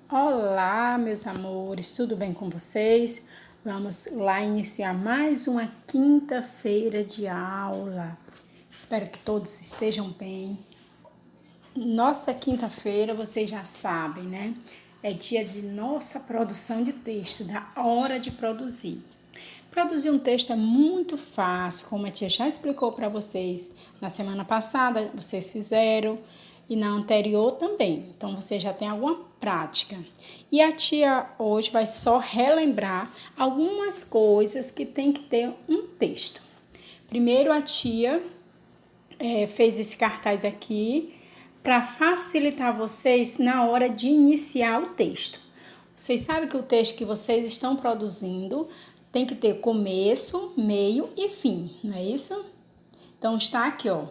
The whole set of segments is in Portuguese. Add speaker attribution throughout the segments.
Speaker 1: Olá, meus amores, tudo bem com vocês? Vamos lá iniciar mais uma quinta-feira de aula. Espero que todos estejam bem. Nossa quinta-feira, vocês já sabem, né? É dia de nossa produção de texto, da hora de produzir. Produzir um texto é muito fácil, como a tia já explicou para vocês na semana passada, vocês fizeram e na anterior também. Então você já tem alguma prática. E a tia hoje vai só relembrar algumas coisas que tem que ter um texto. Primeiro a tia fez esse cartaz aqui para facilitar vocês na hora de iniciar o texto. Vocês sabem que o texto que vocês estão produzindo tem que ter começo, meio e fim, não é isso? Então está aqui, ó.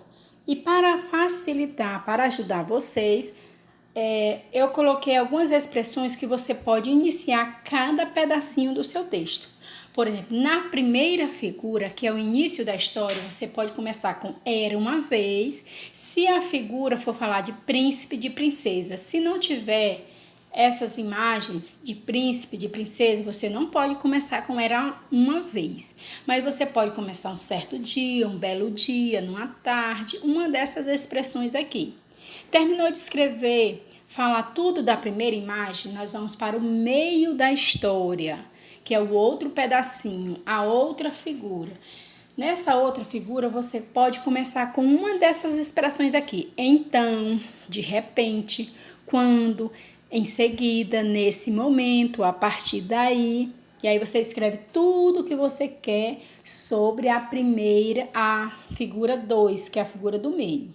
Speaker 1: E para facilitar, para ajudar vocês, eu coloquei algumas expressões que você pode iniciar cada pedacinho do seu texto. Por exemplo, na primeira figura, que é o início da história, você pode começar com era uma vez, se a figura for falar de príncipe, de princesa. Se não tiver essas imagens de príncipe, de princesa, você não pode começar com era uma vez. Mas você pode começar um certo dia, um belo dia, numa tarde, uma dessas expressões aqui. Terminou de escrever, falar tudo da primeira imagem, nós vamos para o meio da história, que é o outro pedacinho, a outra figura. Nessa outra figura, você pode começar com uma dessas expressões aqui. Então, de repente, quando, em seguida, nesse momento, a partir daí. E aí você escreve tudo o que você quer sobre a figura 2, que é a figura do meio.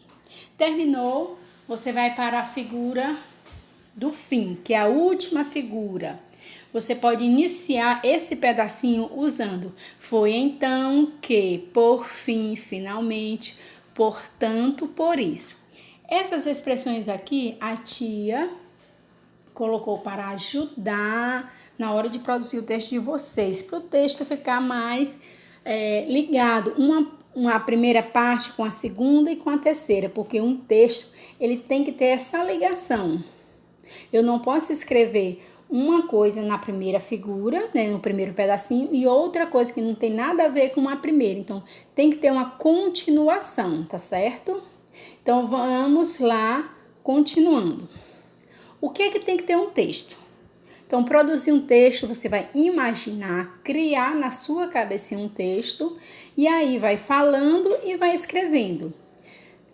Speaker 1: Terminou, você vai para a figura do fim, que é a última figura. Você pode iniciar esse pedacinho usando foi então que, por fim, finalmente, portanto, por isso. Essas expressões aqui a tia colocou para ajudar na hora de produzir o texto de vocês, para o texto ficar mais ligado, uma primeira parte com a segunda e com a terceira, porque um texto ele tem que ter essa ligação. Eu não posso escrever uma coisa na primeira figura, né, no primeiro pedacinho, e outra coisa que não tem nada a ver com a primeira. Então, tem que ter uma continuação, tá certo? Então, vamos lá, continuando. O que é que tem que ter um texto? Então, produzir um texto, você vai imaginar, criar na sua cabecinha um texto, e aí vai falando e vai escrevendo.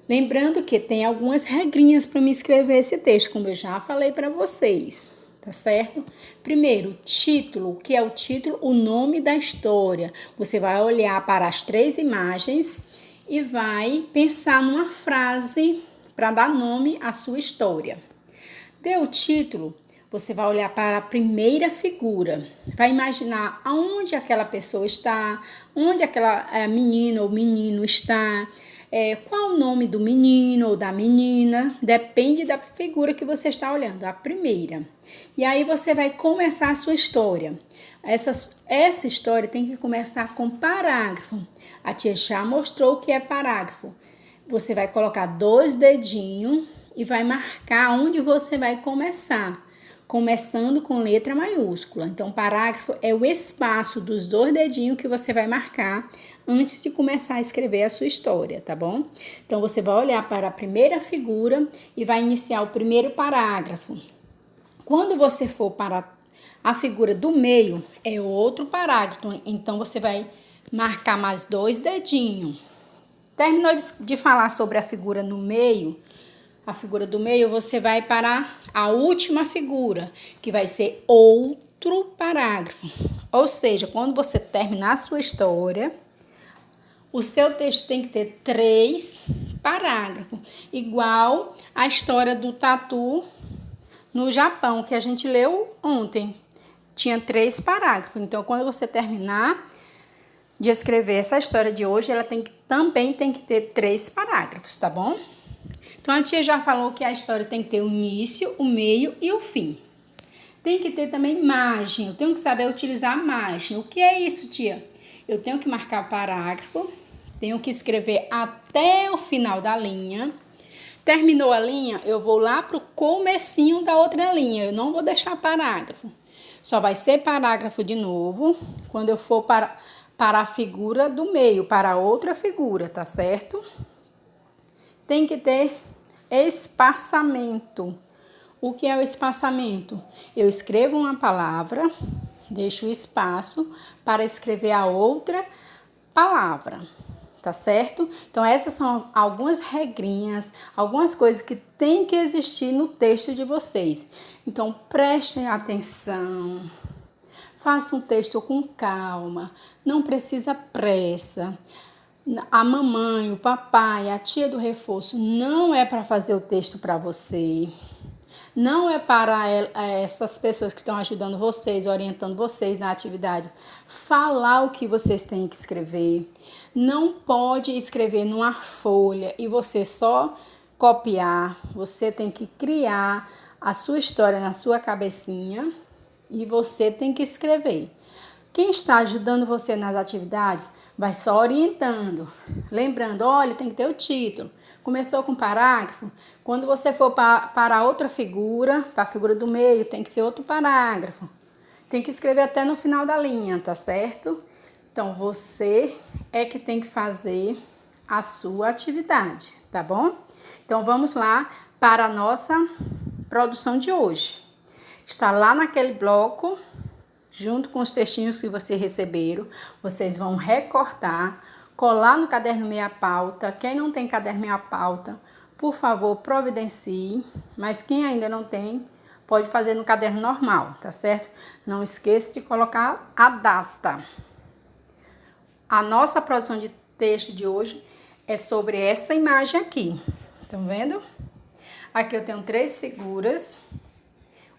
Speaker 1: Lembrando que tem algumas regrinhas para me escrever esse texto, como eu já falei para vocês, tá certo? Primeiro, título, o que é o título? O nome da história. Você vai olhar para as 3 imagens e vai pensar numa frase para dar nome à sua história. Deu o título, você vai olhar para a primeira figura, vai imaginar aonde aquela pessoa está, onde aquela menina ou menino está, qual o nome do menino ou da menina, depende da figura que você está olhando, a primeira. E aí você vai começar a sua história. Essa história tem que começar com parágrafo. A tia já mostrou o que é parágrafo. Você vai colocar 2 dedinhos e vai marcar onde você vai começar, começando com letra maiúscula. Então, parágrafo é o espaço dos 2 dedinhos que você vai marcar antes de começar a escrever a sua história, tá bom? Então, você vai olhar para a primeira figura e vai iniciar o primeiro parágrafo. Quando você for para a figura do meio, é outro parágrafo. Então, você vai marcar mais 2 dedinhos. Terminou de falar sobre a figura no meio, a figura do meio, você vai para a última figura, que vai ser outro parágrafo. Ou seja, quando você terminar a sua história, o seu texto tem que ter 3 parágrafos, igual a história do tatu no Japão, que a gente leu ontem. Tinha 3 parágrafos. Então, quando você terminar de escrever essa história de hoje, ela também tem que ter 3 parágrafos, tá bom? Então, a tia já falou que a história tem que ter o início, o meio e o fim. Tem que ter também margem. Eu tenho que saber utilizar a margem. O que é isso, tia? Eu tenho que marcar o parágrafo, tenho que escrever até o final da linha, Terminou a linha, eu vou lá pro comecinho da outra linha. Eu não vou deixar parágrafo. Só vai ser parágrafo de novo quando eu for para a figura do meio, para outra figura, tá certo? Tem que ter espaçamento. O que é o espaçamento? Eu escrevo uma palavra, deixo espaço para escrever a outra palavra, tá certo? Então, essas são algumas regrinhas, algumas coisas que tem que existir no texto de vocês. Então, prestem atenção, façam um texto com calma, não precisa pressa. A mamãe, o papai, a tia do reforço não é para fazer o texto para você. Não é para essas pessoas que estão ajudando vocês, orientando vocês na atividade, falar o que vocês têm que escrever. Não pode escrever numa folha e você só copiar. Você tem que criar a sua história na sua cabecinha e você tem que escrever. Quem está ajudando você nas atividades vai só orientando, lembrando, olha, tem que ter o título. Começou com parágrafo, quando você for para outra figura, para a figura do meio, tem que ser outro parágrafo. Tem que escrever até no final da linha, tá certo? Então, você é que tem que fazer a sua atividade, tá bom? Então, vamos lá para a nossa produção de hoje. Está lá naquele bloco, junto com os textinhos que vocês receberam, vocês vão recortar, colar no caderno meia pauta. Quem não tem caderno meia pauta, por favor, providencie. Mas quem ainda não tem, pode fazer no caderno normal, tá certo? Não esqueça de colocar a data. A nossa produção de texto de hoje é sobre essa imagem aqui. Estão vendo? Aqui eu tenho 3 figuras.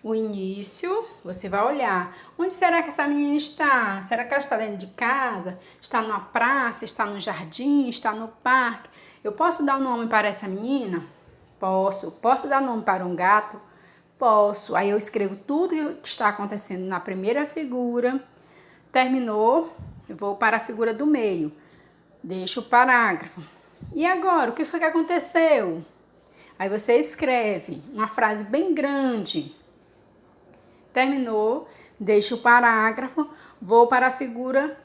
Speaker 1: O início, você vai olhar. Onde será que essa menina está? Será que ela está dentro de casa? Está numa praça? Está no jardim? Está no parque? Eu posso dar um nome para essa menina? Posso. Posso dar nome para um gato? Posso. Aí eu escrevo tudo que está acontecendo na primeira figura. Terminou, eu vou para a figura do meio. Deixo o parágrafo. E agora, o que foi que aconteceu? Aí você escreve uma frase bem grande. Terminou, deixo o parágrafo, vou para a figura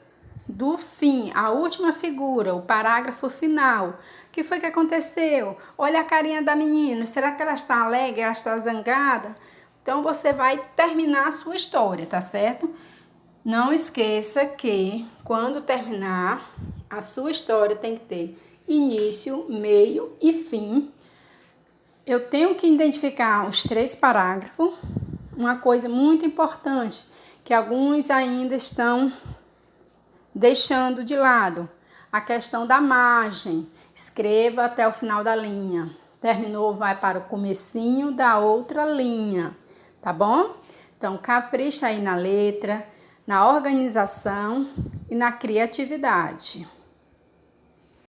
Speaker 1: do fim, a última figura, o parágrafo final. O que foi que aconteceu? Olha a carinha da menina, será que ela está alegre, ela está zangada? Então, você vai terminar a sua história, tá certo? Não esqueça que, quando terminar, a sua história tem que ter início, meio e fim. Eu tenho que identificar os 3 parágrafos. Uma coisa muito importante, que alguns ainda estão deixando de lado, a questão da margem. Escreva até o final da linha. Terminou, vai para o comecinho da outra linha, tá bom? Então, capricha aí na letra, na organização e na criatividade.